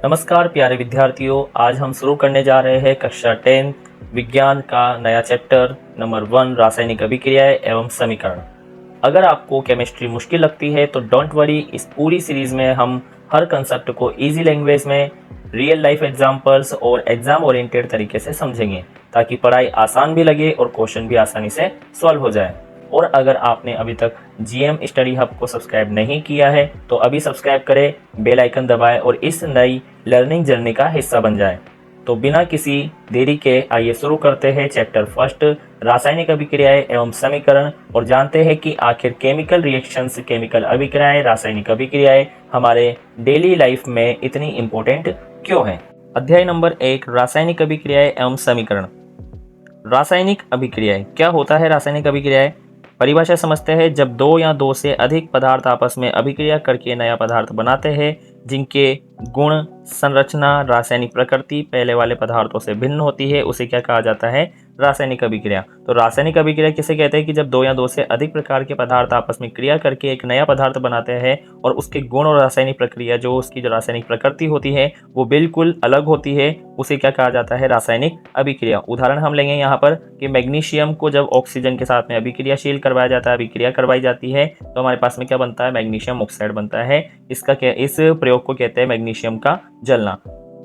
नमस्कार प्यारे विद्यार्थियों, आज हम शुरू करने जा रहे हैं कक्षा 10 विज्ञान का नया चैप्टर नंबर 1 रासायनिक अभिक्रियाएं एवं समीकरण। अगर आपको केमिस्ट्री मुश्किल लगती है तो डोंट वरी, इस पूरी सीरीज में हम हर कंसेप्ट को इजी लैंग्वेज में रियल लाइफ एग्जांपल्स और एग्जाम ओरिएंटेड तरीके से समझेंगे ताकि पढ़ाई आसान भी लगे और क्वेश्चन भी आसानी से सॉल्व हो जाए। और अगर आपने अभी तक जीएम स्टडी हब को सब्सक्राइब नहीं किया है तो अभी सब्सक्राइब करें, बेल आइकन दबाएं और इस नई लर्निंग जर्नी का हिस्सा बन जाएं। तो बिना किसी देरी के आइए शुरू करते हैं चैप्टर फर्स्ट रासायनिक अभिक्रियाएं एवं समीकरण और जानते हैं कि आखिर केमिकल रिएक्शंस, केमिकल अभिक्रियाएं, रासायनिक अभिक्रियाएं हमारे डेली लाइफ में इतनी इंपॉर्टेंट क्यों हैं। अध्याय नंबर 1 रासायनिक अभिक्रियाएं एवं समीकरण। रासायनिक अभिक्रियाएं क्या होता है? रासायनिक अभिक्रियाएं परिभाषा समझते हैं। जब दो या दो से अधिक पदार्थ आपस में अभिक्रिया करके नया पदार्थ बनाते हैं जिनके गुण, संरचना, रासायनिक प्रकृति पहले वाले पदार्थों से भिन्न होती है, उसे क्या कहा जाता है? रासायनिक अभिक्रिया। तो रासायनिक अभिक्रिया किसे कहते हैं? कि जब दो या दो से अधिक प्रकार के पदार्थ आपस में क्रिया करके एक नया पदार्थ बनाते हैं और उसके गुण और रासायनिक प्रक्रिया, जो उसकी जो रासायनिक प्रकृति होती है वो बिल्कुल अलग होती है, उसे क्या कहा जाता है? रासायनिक अभिक्रिया। उदाहरण हम लेंगे यहाँ पर कि मैग्नीशियम को जब ऑक्सीजन के साथ में अभिक्रियाशील करवाया जाता है, अभिक्रिया करवाई जाती है, तो हमारे पास में क्या बनता है? मैग्नीशियम ऑक्साइड बनता है। इस प्रयोग को कहते हैं मैग्नीशियम का जलना।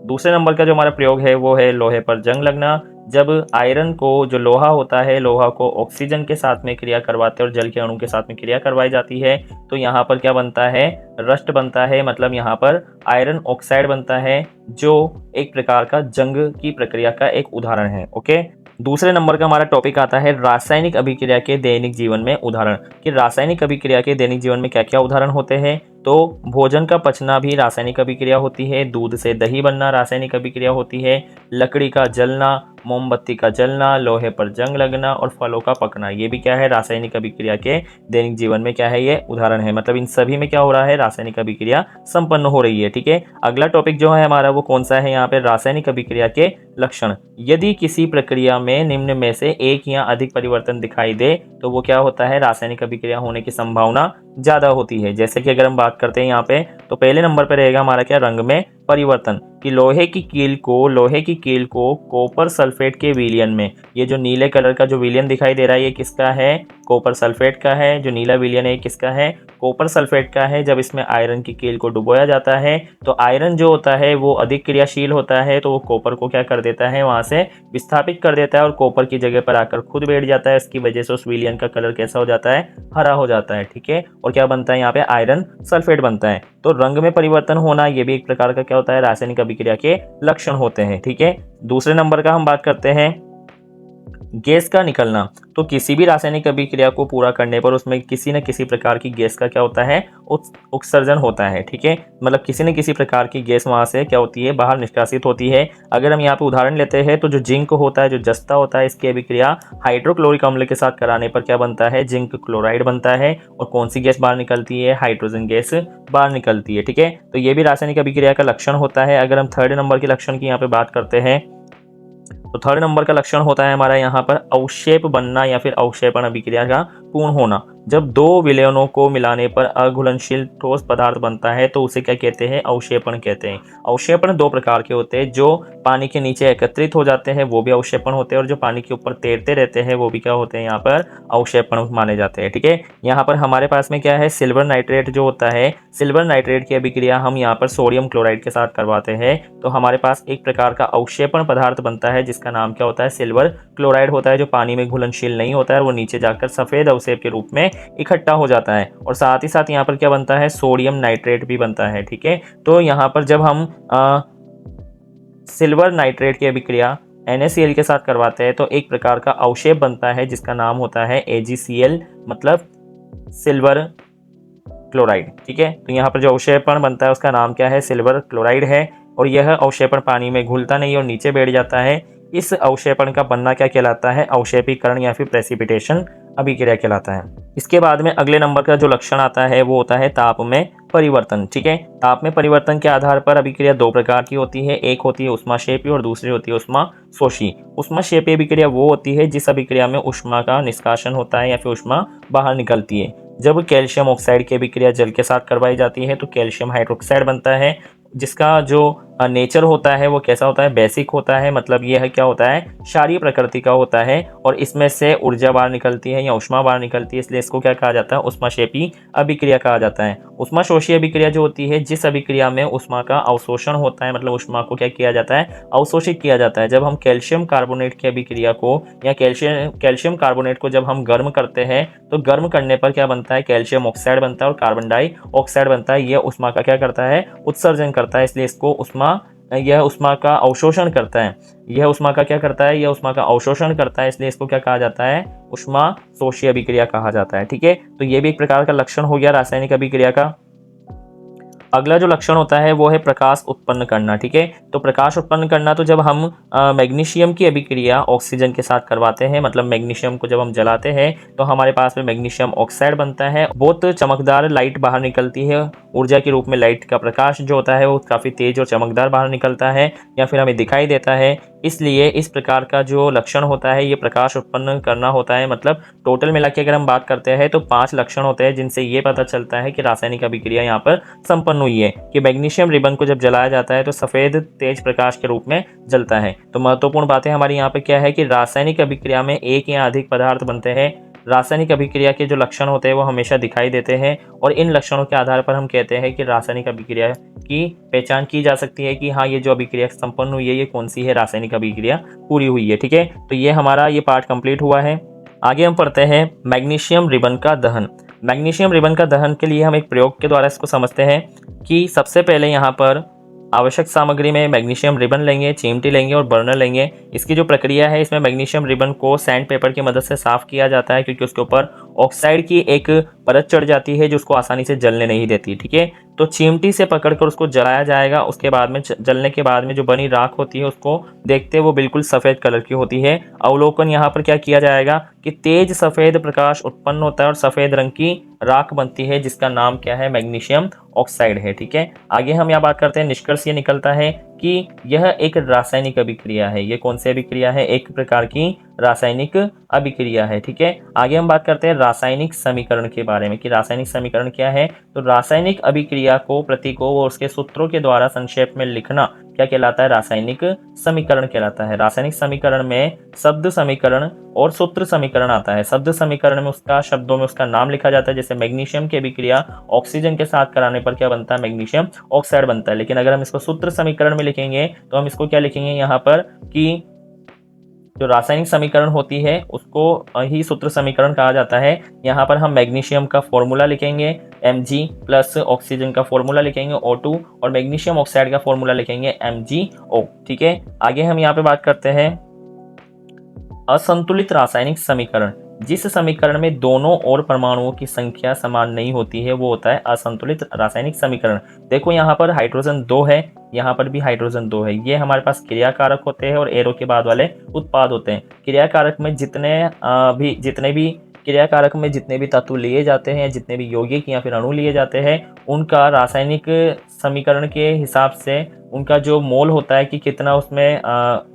दूसरे नंबर का जो हमारा प्रयोग है वो है लोहे पर जंग लगना। जब आयरन को, जो लोहा होता है, लोहा को ऑक्सीजन के साथ में क्रिया करवाते हैं और जल के अणु के साथ में क्रिया करवाई जाती है तो यहाँ पर क्या बनता है? रस्ट बनता है, मतलब यहाँ पर आयरन ऑक्साइड बनता है, जो एक प्रकार का जंग की प्रक्रिया का एक उदाहरण है। ओके, दूसरे नंबर का हमारा टॉपिक आता है रासायनिक अभिक्रिया के दैनिक जीवन में उदाहरण। कि रासायनिक अभिक्रिया के दैनिक जीवन में क्या क्या उदाहरण होते हैं? तो भोजन का पचना भी रासायनिक अभिक्रिया होती है, दूध से दही बनना रासायनिक अभिक्रिया होती है, लकड़ी का जलना, मोमबत्ती का जलना, लोहे पर जंग लगना और फलों का पकना, ये भी क्या है? रासायनिक अभिक्रिया के दैनिक जीवन में क्या है? ये उदाहरण है। मतलब इन सभी में क्या हो रहा है? रासायनिक अभिक्रिया संपन्न हो रही है। ठीक है, अगला टॉपिक जो है हमारा वो कौन सा है? यहाँ पे रासायनिक अभिक्रिया के लक्षण। यदि किसी प्रक्रिया में निम्न में से एक या अधिक परिवर्तन दिखाई दे तो वो क्या होता है? रासायनिक अभिक्रिया होने की संभावना ज्यादा होती है। जैसे कि अगर हम बात करते हैं यहाँ पे तो पहले नंबर पे रहेगा हमारा क्या? रंग में परिवर्तन। कि लोहे की कील को कॉपर सल्फेट के विलयन में, ये जो नीले कलर का जो विलयन दिखाई दे रहा है ये किसका है? कॉपर सल्फेट का है। जो नीला विलयन है किसका है? कॉपर सल्फेट का है। जब इसमें आयरन की कील को डुबोया जाता है तो आयरन जो होता है वो अधिक क्रियाशील होता है, तो वो कॉपर को क्या कर देता है? वहां से विस्थापित कर देता है और कॉपर की जगह पर आकर खुद बैठ जाता है। इसकी वजह से उस विलयन का कलर कैसा हो जाता है? हरा हो जाता है। ठीक है, और क्या बनता है यहाँ पे? आयरन सल्फेट बनता है। तो रंग में परिवर्तन होना ये भी एक प्रकार का क्या होता है? रासायनिक अभिक्रिया के लक्षण होते हैं। ठीक है, दूसरे नंबर का हम बात करते हैं गैस का निकलना। तो किसी भी रासायनिक अभिक्रिया को पूरा करने पर उसमें किसी न किसी प्रकार की गैस का क्या होता है? उत्सर्जन होता है। ठीक है, मतलब किसी न किसी प्रकार की गैस वहां से क्या होती है? बाहर निष्कासित होती है। अगर हम यहाँ पे उदाहरण लेते हैं तो जो जिंक होता है, जो जस्ता होता है, इसकी अभिक्रिया हाइड्रोक्लोरिक अम्ल के साथ कराने पर क्या बनता है? जिंक क्लोराइड बनता है। और कौन सी गैस बाहर निकलती है? हाइड्रोजन गैस बाहर निकलती है। ठीक है, तो ये भी रासायनिक अभिक्रिया का लक्षण होता है। अगर हम थर्ड नंबर के लक्षण की यहाँ पे बात करते हैं तो थर्ड नंबर का लक्षण होता है हमारा यहाँ पर अवक्षेप बनना या फिर अवक्षेपण अभिक्रिया का पूर्ण होना। जब दो विलयनों को मिलाने पर अघुलनशील ठोस पदार्थ बनता है तो उसे क्या कहते हैं? अवक्षेपण कहते हैं। अवक्षेपण दो प्रकार के होते हैं, जो पानी के नीचे एकत्रित हो जाते हैं वो भी अवक्षेपण होते हैं, और जो पानी के ऊपर तैरते रहते हैं वो भी क्या होते हैं? यहाँ पर अवक्षेपण माने जाते हैं। ठीक है, यहाँ पर हमारे पास में क्या है? सिल्वर नाइट्रेट जो होता है, सिल्वर नाइट्रेट की अभिक्रिया हम यहाँ पर सोडियम क्लोराइड के साथ करवाते हैं तो हमारे पास एक प्रकार का अवक्षेपण पदार्थ बनता है जिसका नाम क्या होता है? सिल्वर क्लोराइड होता है, जो पानी में घुलनशील नहीं होता है, वो नीचे जाकर सफेद अवक्षेप के रूप में इकट्ठा हो जाता है। और साथ ही साथ यहाँ पर क्या बनता है? सोडियम नाइट्रेट भी बनता है। ठीक है, तो यहाँ पर जब हम सिल्वर नाइट्रेट की अभिक्रिया NaCl के साथ करवाते हैं तो एक प्रकार का अवक्षेप बनता है जिसका नाम होता है AgCl, मतलब सिल्वर क्लोराइड। ठीक है, तो यहाँ पर जो अवक्षेपण बनता है उसका नाम क्या है? सिल्वर क्लोराइड है। और यह अवक्षेपण पानी में घुलता नहीं और नीचे बैठ जाता है। इस अवक्षेपण का बनना क्या कहलाता है? अवक्षेपीकरण या फिर प्रेसिपिटेशन अभिक्रिया कहलाता है। इसके बाद में अगले नंबर का जो लक्षण आता है वो होता है ताप में परिवर्तन। ठीक है, ताप में परिवर्तन के आधार पर अभिक्रिया दो प्रकार की होती है। एक होती है ऊष्माक्षेपी और दूसरी होती है ऊष्माशोषी। ऊष्माक्षेपी अभिक्रिया वो होती है जिस अभिक्रिया में ऊष्मा का निष्कासन होता है या फिर ऊष्मा बाहर निकलती है। जब कैल्शियम ऑक्साइड की अभिक्रिया जल के साथ करवाई जाती है तो कैल्शियम हाइड्रोक्साइड बनता है, जिसका जो नेचर होता है वो कैसा होता है, बेसिक होता है, मतलब ये है क्या होता है, क्षारीय प्रकृति का होता है और इसमें से ऊर्जा बाहर निकलती है या ऊष्मा बाहर निकलती है, इसलिए इसको क्या कहा जाता है, ऊष्माक्षेपी अभिक्रिया कहा जाता है। ऊष्माशोषी अभिक्रिया जो होती है, जिस अभिक्रिया में ऊष्मा का अवशोषण होता है, मतलब ऊष्मा को क्या किया जाता है, अवशोषित किया जाता है। जब हम कैल्शियम कार्बोनेट की अभिक्रिया को या कैल्शियम कार्बोनेट को जब हम गर्म करते हैं तो गर्म करने पर क्या बनता है, कैल्शियम ऑक्साइड बनता है और कार्बन डाइऑक्साइड बनता है। यह ऊष्मा का क्या करता है, उत्सर्जन करता है, इसलिए इसको यह ऊष्मा का अवशोषण करता है। यह ऊष्मा का क्या करता है, यह ऊष्मा का अवशोषण करता है, इसलिए इसको क्या कहा जाता है, ऊष्मा शोषी अभिक्रिया कहा जाता है। ठीक है, तो ये भी एक प्रकार का लक्षण हो गया रासायनिक अभिक्रिया का। अगला जो लक्षण होता है वो है प्रकाश उत्पन्न करना। ठीक है, तो प्रकाश उत्पन्न करना, तो जब हम मैग्नीशियम की अभिक्रिया ऑक्सीजन के साथ करवाते हैं, मतलब मैग्नीशियम को जब हम जलाते हैं तो हमारे पास में मैग्नीशियम ऑक्साइड बनता है, बहुत चमकदार लाइट बाहर निकलती है, ऊर्जा के रूप में लाइट का प्रकाश जो होता है वो काफ़ी तेज और चमकदार बाहर निकलता है या फिर हमें दिखाई देता है। इसलिए इस प्रकार का जो लक्षण होता है ये प्रकाश उत्पन्न करना होता है। मतलब टोटल मिला के अगर हम बात करते हैं तो 5 लक्षण होते हैं जिनसे ये पता चलता है कि रासायनिक अभिक्रिया यहाँ पर संपन्न हुई है। कि मैग्नीशियम रिबन को जब जलाया जाता है तो सफ़ेद तेज प्रकाश के रूप में जलता है। तो महत्वपूर्ण बातें हमारी यहाँ पे क्या है कि रासायनिक अभिक्रिया में एक या अधिक पदार्थ बनते हैं। रासायनिक अभिक्रिया के जो लक्षण होते हैं वो हमेशा दिखाई देते हैं और इन लक्षणों के आधार पर हम कहते हैं कि रासायनिक अभिक्रिया की पहचान की जा सकती है कि हाँ, ये जो अभिक्रिया संपन्न हुई है ये कौन सी है, रासायनिक अभिक्रिया पूरी हुई है। ठीक है, तो ये हमारा ये पार्ट कंप्लीट हुआ है। आगे हम पढ़ते हैं मैग्नीशियम रिबन का दहन। मैग्नीशियम रिबन का दहन के लिए हम एक प्रयोग के द्वारा इसको समझते हैं कि सबसे पहले यहाँ पर आवश्यक सामग्री में मैग्नीशियम रिबन लेंगे, चिमटी लेंगे और बर्नर लेंगे। इसकी जो प्रक्रिया है, इसमें मैग्नीशियम रिबन को सैंड पेपर की मदद से साफ किया जाता है क्योंकि उसके ऊपर ऑक्साइड की एक परत चढ़ जाती है जो उसको आसानी से जलने नहीं देती। ठीक है, तो चिमटी से पकड़कर उसको जलाया जाएगा। उसके बाद में जलने के बाद में जो बनी राख होती है उसको देखते वो बिल्कुल सफ़ेद कलर की होती है। अवलोकन यहाँ पर क्या किया जाएगा कि तेज सफ़ेद प्रकाश उत्पन्न होता है और सफ़ेद रंग की राख बनती है जिसका नाम क्या है, मैग्नीशियम ऑक्साइड है। ठीक है, आगे हम यहाँ बात करते हैं, निष्कर्ष ये निकलता है कि यह एक रासायनिक अभिक्रिया है। ये कौन सी अभिक्रिया है, एक प्रकार की रासायनिक अभिक्रिया है। ठीक है, आगे हम बात करते हैं रासायनिक समीकरण के बारे में कि रासायनिक समीकरण क्या है। तो रासायनिक अभिक्रिया को, प्रतीकों और उसके सूत्रों के द्वारा संक्षेप में लिखना क्या कहलाता है, रासायनिक समीकरण कहलाता है। रासायनिक समीकरण में शब्द समीकरण और सूत्र समीकरण आता है। शब्द समीकरण में उसका शब्दों में उसका नाम लिखा जाता है, जैसे मैग्नीशियम की अभिक्रिया ऑक्सीजन के साथ कराने पर क्या बनता है, मैग्नीशियम ऑक्साइड बनता है। लेकिन अगर हम इसको सूत्र समीकरण में लिखेंगे तो हम इसको क्या लिखेंगे यहाँ पर कि जो रासायनिक समीकरण होती है उसको ही सूत्र समीकरण कहा जाता है। यहाँ पर हम मैग्नीशियम का फॉर्मूला लिखेंगे Mg प्लस ऑक्सीजन का फॉर्मूला लिखेंगे O2 और मैग्नीशियम ऑक्साइड का फॉर्मूला लिखेंगे MgO। ठीक है, आगे हम यहाँ पे बात करते हैं असंतुलित रासायनिक समीकरण। जिस समीकरण में दोनों ओर परमाणुओं की संख्या समान नहीं होती है वो होता है असंतुलित रासायनिक समीकरण। देखो यहाँ पर हाइड्रोजन 2 है, यहाँ पर भी हाइड्रोजन 2 है। ये हमारे पास क्रियाकारक होते हैं और एरो के बाद वाले उत्पाद होते हैं। क्रियाकारक में जितने भी तत्व लिए जाते हैं, जितने भी यौगिक या फिर अणु लिए जाते हैं, उनका रासायनिक समीकरण के हिसाब से उनका जो मोल होता है कि कितना उसमें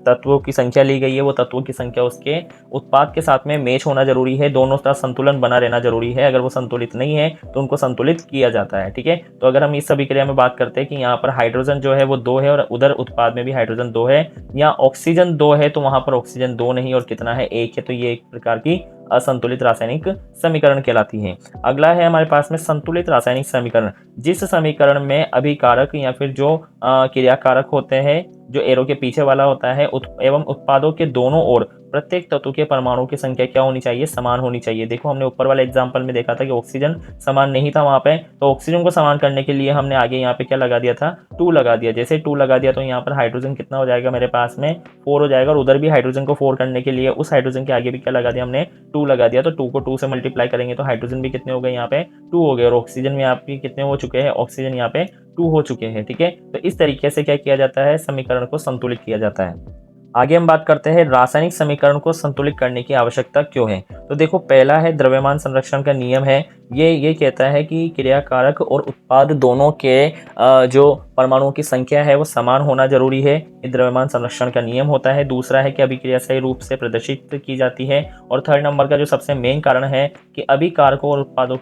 तत्वों की संख्या ली गई है, वो तत्वों की संख्या उसके उत्पाद के साथ में मैच होना जरूरी है। दोनों का संतुलन बना रहना जरूरी है। अगर वो संतुलित नहीं है तो उनको संतुलित किया जाता है। ठीक है, तो अगर हम इस अभिक्रिया में बात करते हैं कि यहाँ पर हाइड्रोजन जो है वो 2 है और उधर उत्पाद में भी हाइड्रोजन 2 है, या ऑक्सीजन 2 है तो वहां पर ऑक्सीजन 2 नहीं और कितना है, 1 है, तो ये एक प्रकार की असंतुलित रासायनिक समीकरण कहलाती है। अगला है हमारे पास में संतुलित रासायनिक समीकरण। जिस समीकरण में अभिकारक या फिर जो क्रियाकारक होते हैं, जो एरो के पीछे वाला होता है, एवं उत्पादों के दोनों ओर प्रत्येक तत्व के परमाणु की संख्या क्या होनी चाहिए, समान होनी चाहिए। देखो हमने ऊपर वाले एग्जांपल में देखा था कि ऑक्सीजन समान नहीं था वहां पे, तो ऑक्सीजन को समान करने के लिए हमने आगे यहाँ पे क्या लगा दिया था, 2 लगा दिया। जैसे 2 लगा दिया तो यहाँ पर हाइड्रोजन कितना हो जाएगा मेरे पास में, 4 हो जाएगा। और उधर भी हाइड्रोजन को 4 करने के लिए उस हाइड्रोजन के आगे भी क्या लगा दिया हमने, 2 लगा दिया। तो 2 को 2 से मल्टीप्लाई करेंगे तो हाइड्रोजन भी कितने हो गए, यहाँ पे 2 हो गए। और ऑक्सीजन में यहाँ पे कितने हो चुके हैं, ऑक्सीजन यहाँ पे 2 हो चुके हैं। ठीक है, तो इस तरीके से क्या किया जाता है, समीकरण को संतुलित किया जाता है। आगे हम बात करते हैं रासायनिक समीकरण को संतुलित करने की आवश्यकता क्यों है। तो देखो, पहला है द्रव्यमान संरक्षण का नियम है। ये कहता है कि क्रियाकारक और उत्पाद दोनों के जो परमाणुओं की संख्या है वो समान होना जरूरी है। ये द्रव्यमान संरक्षण का नियम होता है। दूसरा है कि अभिक्रिया सही रूप से प्रदर्शित की जाती है। और थर्ड नंबर का जो सबसे मेन कारण है कि अभिकारकों और उत्पादों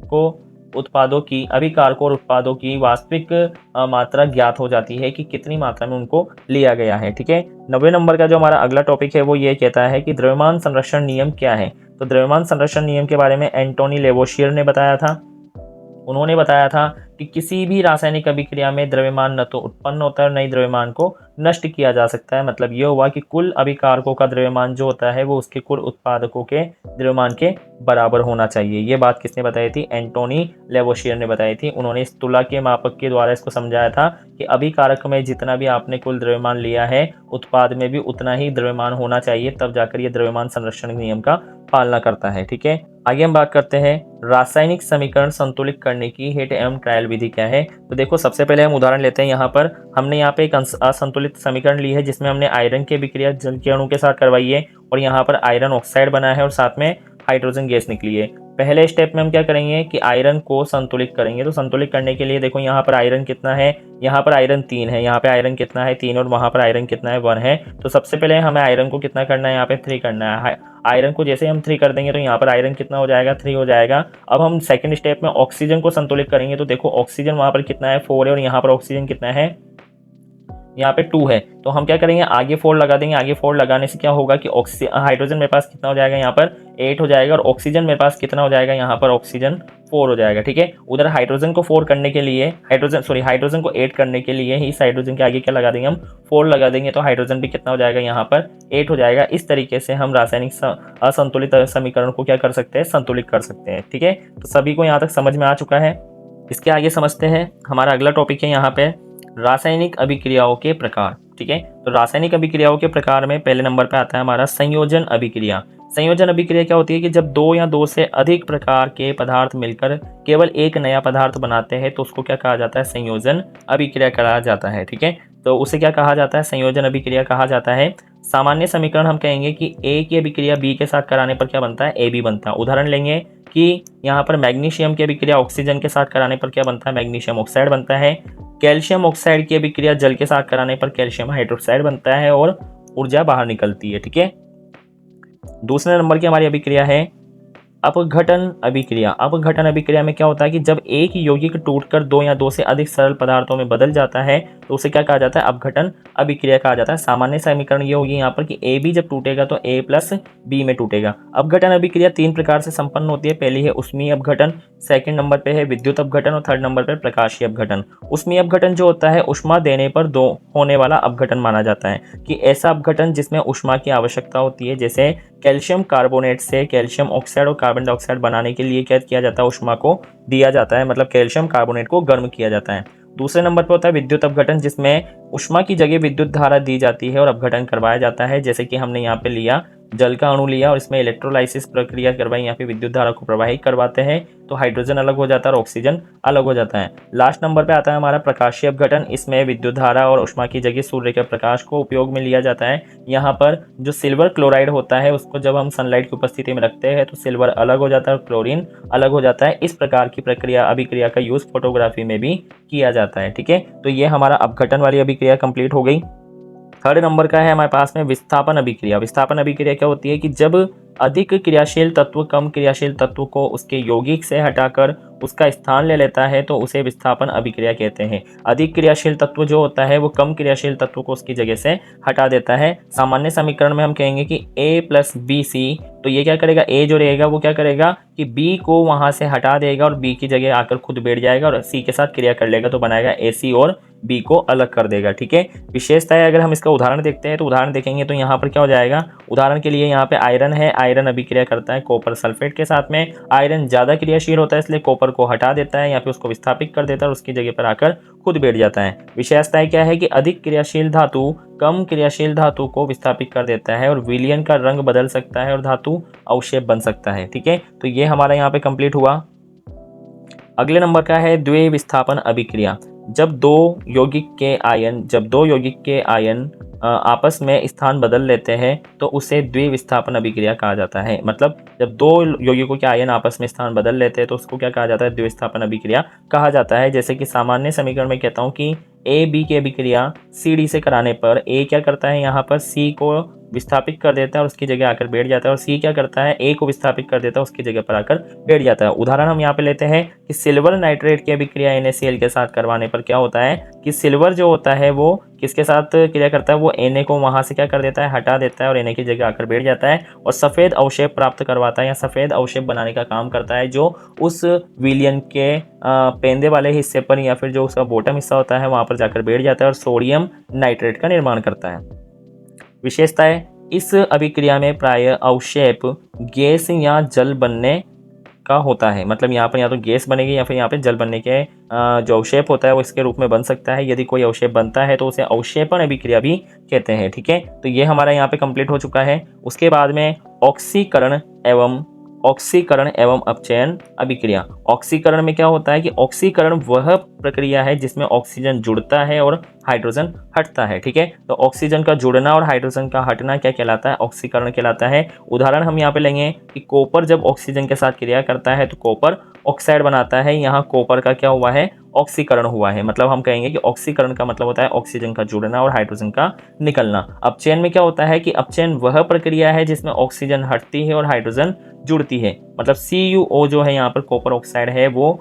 को उत्पादों की अभिकारकों और उत्पादों की वास्तविक मात्रा ज्ञात हो जाती है कि कितनी मात्रा में उनको लिया गया है। ठीक है, 90 नंबर का जो हमारा अगला टॉपिक है वो ये कहता है कि द्रव्यमान संरक्षण नियम क्या है। तो द्रव्यमान संरक्षण नियम के बारे में एंटोनी लेवोशियर ने बताया था। उन्होंने बताया था कि किसी भी रासायनिक अभिक्रिया में द्रव्यमान न तो उत्पन्न होता है और न ही द्रव्यमान को नष्ट किया जा सकता है। मतलब ये हुआ कि कुल अभिकारकों का द्रव्यमान जो होता है वो उसके कुल उत्पादकों के द्रव्यमान के बराबर होना चाहिए। ये बात किसने बताई थी? एंटोनी लेवोशियर ने बताई थी। उन्होंने इस तुला के मापक के द्वारा इसको समझाया था कि अभिकारक में जितना भी आपने कुल द्रव्यमान लिया है उत्पाद में भी उतना ही द्रव्यमान होना चाहिए, तब जाकर ये द्रव्यमान संरक्षण नियम का पालना करता है। ठीक है, आगे हम बात करते हैं रासायनिक समीकरण संतुलित करने की हिट एवं ट्रायल विधि क्या है। तो देखो, सबसे पहले हम उदाहरण लेते हैं। यहाँ पर हमने यहाँ पे एक असंतुलित समीकरण ली है जिसमें हमने आयरन की अभिक्रिया जल के अणु के साथ करवाई है और यहाँ पर आयरन ऑक्साइड बना है और साथ में हाइड्रोजन गैस निकली है। पहले स्टेप में हम क्या करेंगे कि आयरन को संतुलित करेंगे। तो संतुलित करने के लिए देखो, यहाँ पर आयरन कितना है, यहाँ पर आयरन 3 है, यहाँ पे आयरन कितना है 3 और वहां पर आयरन कितना है 1 है। तो सबसे पहले हमें आयरन को कितना करना है, यहाँ पे 3 करना है। आयरन को जैसे हम 3 कर देंगे तो यहाँ पर आयरन कितना हो जाएगा, 3 हो जाएगा। अब हम सेकंड स्टेप में ऑक्सीजन को संतुलित करेंगे। तो देखो, ऑक्सीजन वहां पर कितना है 4 है और यहाँ पर ऑक्सीजन कितना है, यहाँ पे 2 है। तो हम क्या करेंगे, आगे 4 लगा देंगे। आगे 4 लगाने से क्या होगा कि हाइड्रोजन मेरे पास कितना हो जाएगा, यहाँ पर 8 हो जाएगा और ऑक्सीजन मेरे पास कितना हो जाएगा, यहाँ पर ऑक्सीजन 4 हो जाएगा। ठीक है, उधर हाइड्रोजन को 4 करने के लिए हाइड्रोजन को 8 करने के लिए ही इस हाइड्रोजन के आगे क्या लगा देंगे, हम 4 लगा देंगे। तो हाइड्रोजन भी कितना हो जाएगा, यहाँ पर 8 हो जाएगा। इस तरीके से हम रासायनिक असंतुलित समीकरण को क्या कर सकते हैं, संतुलित कर सकते हैं। ठीक है, तो सभी को यहाँ तक समझ में आ चुका है। इसके आगे समझते हैं, हमारा अगला टॉपिक है यहाँ पे रासायनिक अभिक्रियाओं के प्रकार। ठीक है, तो रासायनिक अभिक्रियाओं के प्रकार में पहले नंबर पे आता है हमारा संयोजन अभिक्रिया। संयोजन अभिक्रिया क्या होती है कि जब 2 या 2 से अधिक प्रकार के पदार्थ मिलकर केवल एक नया पदार्थ बनाते हैं तो उसको क्या कहा जाता है, संयोजन अभिक्रिया कहा जाता है। ठीक है, तो उसे क्या कहा जाता है, संयोजन अभिक्रिया कहा जाता है। सामान्य समीकरण हम कहेंगे कि ए की अभिक्रिया बी के साथ कराने पर क्या बनता है, ए बी बनता है। उदाहरण लेंगे कि यहाँ पर मैग्नीशियम की अभिक्रिया ऑक्सीजन के साथ कराने पर क्या बनता है, मैग्नीशियम ऑक्साइड बनता है। कैल्शियम ऑक्साइड की अभिक्रिया जल के साथ कराने पर कैल्शियम हाइड्रोक्साइड बनता है और ऊर्जा बाहर निकलती है। ठीक है, दूसरे नंबर की हमारी अभिक्रिया है अपघटन अभिक्रिया। अपघटन अभिक्रिया में क्या होता है कि जब एक यौगिक टूटकर 2 या 2 से अधिक सरल पदार्थों में बदल जाता है तो उसे क्या कहा जाता है, अपघटन अभिक्रिया कहा जाता है। सामान्य समीकरण ये होगी यहाँ पर कि ए बी जब टूटेगा तो ए प्लस बी में टूटेगा। अपघटन अभिक्रिया 3 प्रकार से संपन्न होती है। पहली है उष्मीय अपघटन, सेकंड नंबर पे है विद्युत अपघटन और थर्ड नंबर पे प्रकाशीय अपघटन। उष्मीय अपघटन जो होता है उष्मा देने पर दो होने वाला अपघटन माना जाता है कि ऐसा अपघटन जिसमें उष्मा की आवश्यकता होती है। जैसे कैल्शियम कार्बोनेट से कैल्शियम ऑक्साइड और कार्बन डाइऑक्साइड बनाने के लिए क्या किया जाता है, उष्मा को दिया जाता है, मतलब कैल्शियम कार्बोनेट को गर्म किया जाता है। दूसरे नंबर पर होता है विद्युत अपघटन, जिसमें उष्मा की जगह विद्युत धारा दी जाती है और अपघटन करवाया जाता है। जैसे कि हमने यहाँ पे लिया जल का अणु लिया और इसमें इलेक्ट्रोलाइसिस प्रक्रिया करवाई, यहाँ पे विद्युत धारा को प्रवाहित करवाते हैं तो हाइड्रोजन अलग हो जाता है और ऑक्सीजन अलग हो जाता है। लास्ट नंबर पे आता है हमारा प्रकाशीय अपघटन। इसमें विद्युत धारा और उष्मा की जगह सूर्य के प्रकाश को उपयोग में लिया जाता है। यहाँ पर जो सिल्वर क्लोराइड होता है उसको जब हम सनलाइट की उपस्थिति में रखते हैं तो सिल्वर अलग हो जाता है और क्लोरीन अलग हो जाता है। इस प्रकार की प्रक्रिया अभिक्रिया का यूज फोटोग्राफी में भी किया जाता है। ठीक है, तो ये हमारा अपघटन वाली अभिक्रिया कंप्लीट हो गई। थर्ड नंबर का है हमारे पास में विस्थापन अभिक्रिया। विस्थापन अभिक्रिया क्या होती है कि जब अधिक क्रियाशील तत्व कम क्रियाशील तत्व को उसके यौगिक से हटाकर उसका स्थान ले लेता है तो उसे विस्थापन अभिक्रिया कहते हैं। अधिक क्रियाशील तत्व जो होता है वो कम क्रियाशील तत्व को उसकी जगह से हटा देता है। सामान्य समीकरण में हम कहेंगे कि A प्लस बी सी, तो ये क्या करेगा, A जो रहेगा वो क्या करेगा कि B को वहां से हटा देगा और B की जगह आकर खुद बैठ जाएगा और C के साथ क्रिया कर लेगा तो बनाएगा AC और B को अलग कर देगा। ठीक है, विशेषता है अगर हम इसका उदाहरण देखते हैं तो उदाहरण देखेंगे तो यहाँ पर क्या हो जाएगा, उदाहरण के लिए यहाँ पे आयरन है, आयरन अभिक्रिया करता है कॉपर सल्फेट के साथ में। आयरन ज्यादा क्रियाशील होता है इसलिए कॉपर को हटा देता है या फिर उसको विस्थापित कर देता है और उसकी जगह पर आकर खुद बैठ जाता है। विशेषताएं क्या है कि अधिक क्रियाशील धातु कम क्रियाशील धातु को विस्थापित कर देता है और विलयन का रंग बदल सकता है और धातु अवशेप बन सकता है। ठीक है, तो ये हमारा यहाँ पे कंप्लीट हुआ। अगले नंबर का है द्वि विस्थापन अभिक्रिया। जब दो यौगिक के आयन आपस में स्थान बदल लेते हैं तो उसे द्विविस्थापन अभिक्रिया कहा जाता है। मतलब जब दो यौगिकों के आयन आपस में स्थान बदल लेते हैं तो उसको क्या कहा जाता है, द्विविस्थापन अभिक्रिया कहा जाता है। जैसे कि सामान्य समीकरण में कहता हूँ कि A B की अभिक्रिया C D से कराने पर A क्या करता है, यहाँ पर C को विस्थापित कर देता है और उसकी जगह आकर बैठ जाता है, और सी क्या करता है, ए को विस्थापित कर देता है, उसकी जगह पर आकर बैठ जाता है। उदाहरण हम यहाँ पे लेते हैं कि सिल्वर नाइट्रेट की अभिक्रिया NaCl के साथ करवाने पर क्या होता है कि सिल्वर जो होता है वो किसके साथ क्रिया करता है, वो Na को वहां से क्या कर देता है, हटा देता है और Na की जगह आकर बैठ जाता है और सफेद अवशेप प्राप्त करवाता है या सफेद अवशेप बनाने का काम करता है, जो उस विलयन के पेंदे वाले हिस्से पर या फिर जो उसका बॉटम हिस्सा होता है वहां पर जाकर बैठ जाता है और सोडियम नाइट्रेट का निर्माण करता है। विशेषताएं, इस अभिक्रिया में प्राय अवशेप गैस या जल बनने का होता है, मतलब यहाँ पर या तो गैस बनेगी या फिर यहाँ पे जल बनने के जो अवशेप होता है वो इसके रूप में बन सकता है। यदि कोई अवशेप बनता है तो उसे अवशेपण अभिक्रिया भी कहते हैं। ठीक है, तो ये हमारा यहाँ पे कंप्लीट हो चुका है। उसके बाद में ऑक्सीकरण एवं अपचयन अभिक्रिया। ऑक्सीकरण में क्या होता है कि ऑक्सीकरण वह प्रक्रिया है जिसमें ऑक्सीजन जुड़ता है और हाइड्रोजन हटता है। ठीक है, तो ऑक्सीजन का जुड़ना और हाइड्रोजन का हटना क्या कहलाता है, ऑक्सीकरण कहलाता है। उदाहरण हम यहाँ पे लेंगे कि कॉपर जब ऑक्सीजन के साथ क्रिया करता है तो कॉपर ऑक्साइड बनाता है। यहाँ कॉपर का क्या हुआ है, ऑक्सीकरण हुआ है। मतलब हम कहेंगे कि ऑक्सीकरण का मतलब होता है ऑक्सीजन का जुड़ना और हाइड्रोजन का निकलना। अपचयन में क्या होता है कि अपचयन वह प्रक्रिया है जिसमें ऑक्सीजन हटती है और हाइड्रोजन जुड़ती है। मतलब CuO जो है यहाँ पर कॉपर ऑक्साइड है वो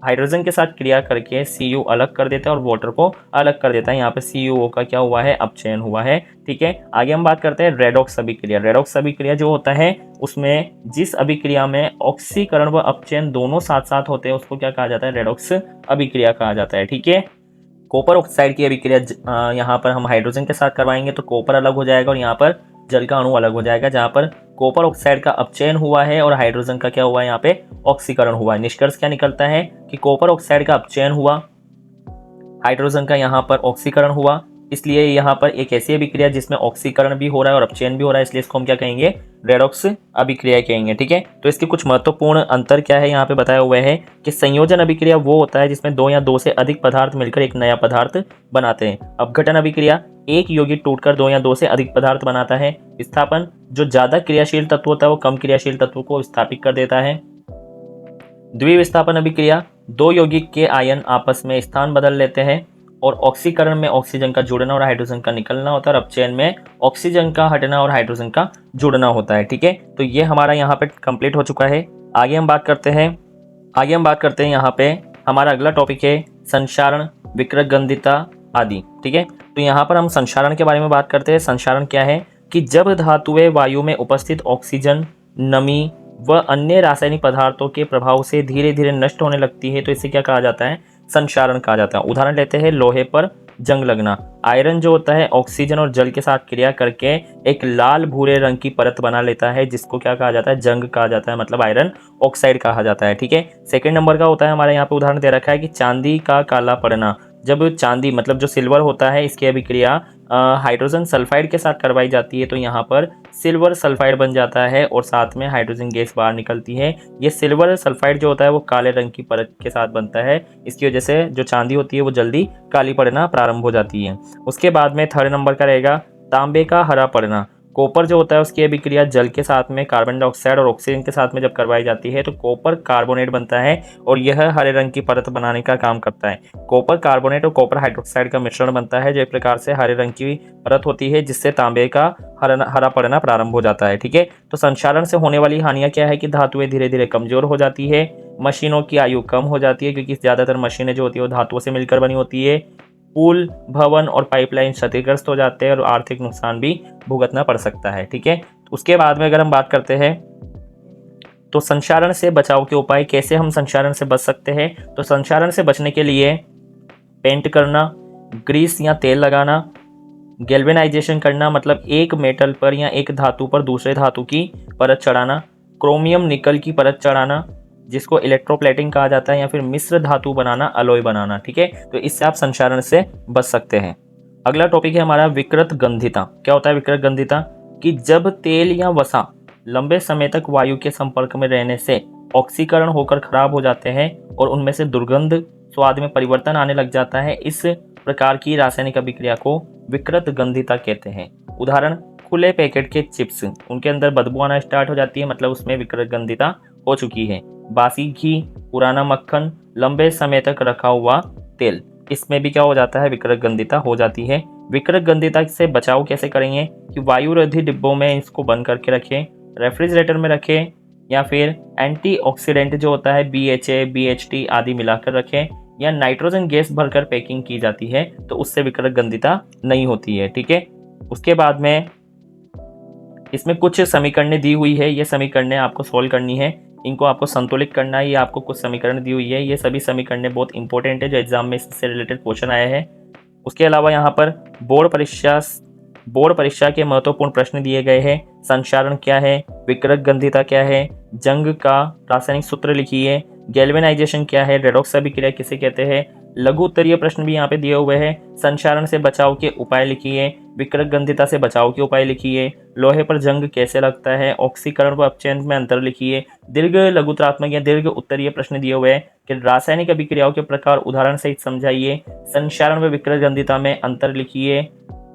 हाइड्रोजन के साथ क्रिया करके Cu अलग कर देता है और वाटर को अलग कर देता है। यहाँ पे CuO का क्या हुआ है, अपचयन हुआ है। ठीक है, आगे हम बात करते हैं रेडॉक्स अभिक्रिया। रेडॉक्स अभिक्रिया जो होता है उसमें जिस अभिक्रिया में ऑक्सीकरण व अपचयन दोनों साथ साथ होते हैं उसको क्या कहा जाता है, रेडॉक्स अभिक्रिया कहा जाता है। ठीक है, कॉपर ऑक्साइड की अभिक्रिया यहाँ पर हम हाइड्रोजन के साथ करवाएंगे तो कॉपर अलग हो जाएगा और यहाँ पर जल का अणु अलग हो जाएगा। जहाँ पर कॉपर ऑक्साइड का अपचयन हुआ है और हाइड्रोजन का क्या हुआ है, यहाँ पे ऑक्सीकरण हुआ है। निष्कर्ष क्या निकलता है कि कॉपर ऑक्साइड का अपचयन हुआ, हाइड्रोजन का यहाँ पर ऑक्सीकरण हुआ। इसलिए यहाँ पर एक ऐसी अभिक्रिया जिसमें ऑक्सीकरण भी हो रहा है और अपचयन भी हो रहा है, इसलिए इसको हम क्या कहेंगे, रेडॉक्स अभिक्रिया कहेंगे। ठीक है, तो इसके कुछ महत्वपूर्ण अंतर क्या है यहाँ पे बताया हुआ है कि संयोजन अभिक्रिया वो होता है जिसमें दो या दो से अधिक पदार्थ मिलकर एक नया पदार्थ बनाते हैं। अपघटन अभिक्रिया, एक यौगिक टूटकर दो या दो से अधिक पदार्थ बनाता है। विस्थापन, जो ज्यादा क्रियाशील तत्व होता है वो कम क्रियाशील तत्व को विस्थापित कर देता है। द्विविस्थापन अभिक्रिया, दो यौगिक के आयन आपस में स्थान बदल लेते हैं। और ऑक्सीकरण में ऑक्सीजन का जुड़ना और हाइड्रोजन का निकलना होता है और अपचयन में ऑक्सीजन का हटना और हाइड्रोजन का जुड़ना होता है। ठीक है, तो ये हमारा यहाँ पे कंप्लीट हो चुका है। आगे हम बात करते हैं यहाँ पे हमारा अगला टॉपिक है संक्षारण, विकृत गंधिता आदि। ठीक है, तो यहाँ पर हम संक्षारण के बारे में बात करते हैं। संक्षारण क्या है कि जब धातुएं वायु में उपस्थित ऑक्सीजन, नमी व अन्य रासायनिक पदार्थों के प्रभाव से धीरे धीरे नष्ट होने लगती है तो इसे क्या कहा जाता है, संक्षारण कहा जाता है। उदाहरण लेते हैं, लोहे पर जंग लगना। आयरन जो होता है ऑक्सीजन और जल के साथ क्रिया करके एक लाल भूरे रंग की परत बना लेता है जिसको क्या कहा जाता है, जंग कहा जाता है, मतलब आयरन ऑक्साइड कहा जाता है। ठीक है, सेकंड नंबर का होता है हमारे यहाँ पे उदाहरण दे रखा है कि चांदी का काला पड़ना। जब चांदी मतलब जो सिल्वर होता है इसकी अभिक्रिया हाइड्रोजन सल्फाइड के साथ करवाई जाती है तो यहाँ पर सिल्वर सल्फाइड बन जाता है और साथ में हाइड्रोजन गैस बाहर निकलती है। ये सिल्वर सल्फाइड जो होता है वो काले रंग की परत के साथ बनता है। इसकी वजह से जो चांदी होती है वो जल्दी काली पड़ना प्रारंभ हो जाती है। उसके बाद में थर्ड नंबर का रहेगा तांबे का हरा पड़ना। कॉपर जो होता है उसकी अभिक्रिया जल के साथ में कार्बन डाइऑक्साइड और ऑक्सीजन के साथ में जब करवाई जाती है तो कॉपर कार्बोनेट बनता है और यह हरे रंग की परत बनाने का काम करता है। कॉपर कार्बोनेट और कॉपर हाइड्रोक्साइड का मिश्रण बनता है जो एक प्रकार से हरे रंग की परत होती है जिससे तांबे का हरा पड़ना प्रारंभ हो जाता है। ठीक है, तो संक्षारण से होने वाली हानियां क्या है कि धातुएं धीरे धीरे कमजोर हो जाती है, मशीनों की आयु कम हो जाती है क्योंकि ज्यादातर मशीनें जो होती है वो धातुओं से मिलकर बनी होती है, पुल, भवन और पाइपलाइन क्षतिग्रस्त हो जाते हैं और आर्थिक नुकसान भी भुगतना पड़ सकता है। ठीक है, उसके बाद में अगर हम बात करते हैं तो संक्षारण से बचाव के उपाय, कैसे हम संक्षारण से बच सकते हैं। तो संक्षारण से बचने के लिए पेंट करना, ग्रीस या तेल लगाना, गैल्वेनाइजेशन करना मतलब एक मेटल पर या एक धातु पर दूसरे धातु की परत चढ़ाना, क्रोमियम निकल की परत चढ़ाना जिसको इलेक्ट्रोप्लेटिंग कहा जाता है, या फिर मिश्र धातु बनाना, अलॉय बनाना। ठीक है, तो इससे आप संक्षारण से बच सकते हैं। अगला टॉपिक है हमारा विकृत गंधिता। क्या होता है विकृत गंधिता कि जब तेल या वसा लंबे समय तक वायु के संपर्क में रहने से ऑक्सीकरण होकर खराब हो जाते हैं और उनमें से दुर्गंध, स्वाद में परिवर्तन आने लग जाता है। इस प्रकार की रासायनिक अभिक्रिया को विकृत गंधिता कहते हैं। उदाहरण, खुले पैकेट के चिप्स, उनके अंदर बदबू आना स्टार्ट हो जाती है, मतलब उसमें विकृत गंधिता हो चुकी है। बासी घी, पुराना मक्खन, लंबे समय तक रखा हुआ तेल, इसमें भी क्या हो जाता है, विकृत गंधिता हो जाती है। विकृत गंधिता से बचाव कैसे करेंगे कि वायुरोधी डिब्बों में इसको बंद करके रखें, रेफ्रिजरेटर में रखें, या फिर एंटीऑक्सीडेंट जो होता है BHA BHT आदि मिलाकर रखें, या नाइट्रोजन गैस भरकर पैकिंग की जाती है तो उससे विकृत गंधिता नहीं होती है। ठीक है, उसके बाद में इसमें कुछ समीकरणें दी हुई है, ये समीकरणें आपको सोल्व करनी है, इनको आपको संतुलित करना है। ये आपको कुछ समीकरण दी हुई है, ये सभी समीकरणें बहुत इंपॉर्टेंट है जो एग्जाम में इससे रिलेटेड क्वेश्चन आया है। उसके अलावा यहाँ पर बोर्ड परीक्षा के महत्वपूर्ण प्रश्न दिए गए हैं। संक्षारण क्या है, विकृत गंधिता क्या है, जंग का रासायनिक सूत्र लिखिए, गैल्वेनाइजेशन क्या है, रेडॉक्स अभिक्रिया किसे कहते हैं, लघु उत्तरीय प्रश्न भी यहाँ पे दिए हुए हैं। संक्षारण से बचाव के उपाय लिखिए, विकृत गंधिता से बचाव के उपाय लिखिए, लोहे पर जंग कैसे लगता है, ऑक्सीकरण व अपचयन में अंतर लिखिए। दीर्घ लघुत्रात्मक या दीर्घ उत्तरीय प्रश्न दिए हुए हैं कि रासायनिक अभिक्रियाओं के प्रकार उदाहरण सहित समझाइए, संक्षारण व विकृत गंधिता में अंतर लिखिए,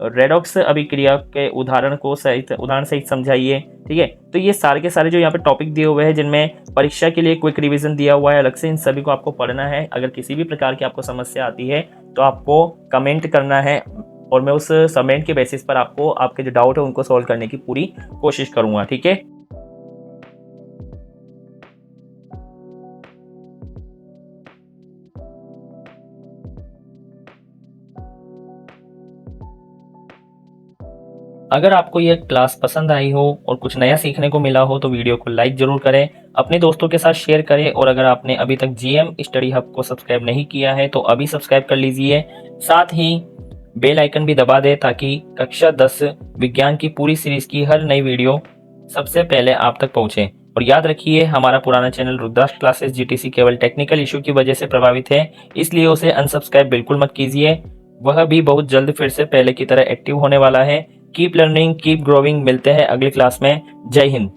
रेडॉक्स अभिक्रिया के उदाहरण सहित समझाइए। ठीक है, तो ये सारे के सारे जो यहाँ पे टॉपिक दिए हुए हैं जिनमें परीक्षा के लिए क्विक रिवीजन दिया हुआ है अलग से, इन सभी को आपको पढ़ना है। अगर किसी भी प्रकार की आपको समस्या आती है तो आपको कमेंट करना है और मैं उस कमेंट के बेसिस पर आपको आपके जो डाउट है उनको सॉल्व करने की पूरी कोशिश करूंगा। ठीक है, अगर आपको यह क्लास पसंद आई हो और कुछ नया सीखने को मिला हो तो वीडियो को लाइक जरूर करें, अपने दोस्तों के साथ शेयर करें, और अगर आपने अभी तक GM स्टडी हब को सब्सक्राइब नहीं किया है तो अभी सब्सक्राइब कर लीजिए। साथ ही बेल आइकन भी दबा दें ताकि कक्षा 10 विज्ञान की पूरी सीरीज की हर नई वीडियो सबसे पहले आप तक पहुंचे। और याद रखिए, हमारा पुराना चैनल रुद्राक्ष क्लासेस GTC केवल टेक्निकल इशू की वजह से प्रभावित है, इसलिए उसे अनसब्सक्राइब बिल्कुल मत कीजिए। वह भी बहुत जल्द फिर से पहले की तरह एक्टिव होने वाला है। Keep learning, keep growing. मिलते हैं अगली क्लास में। जय हिंद।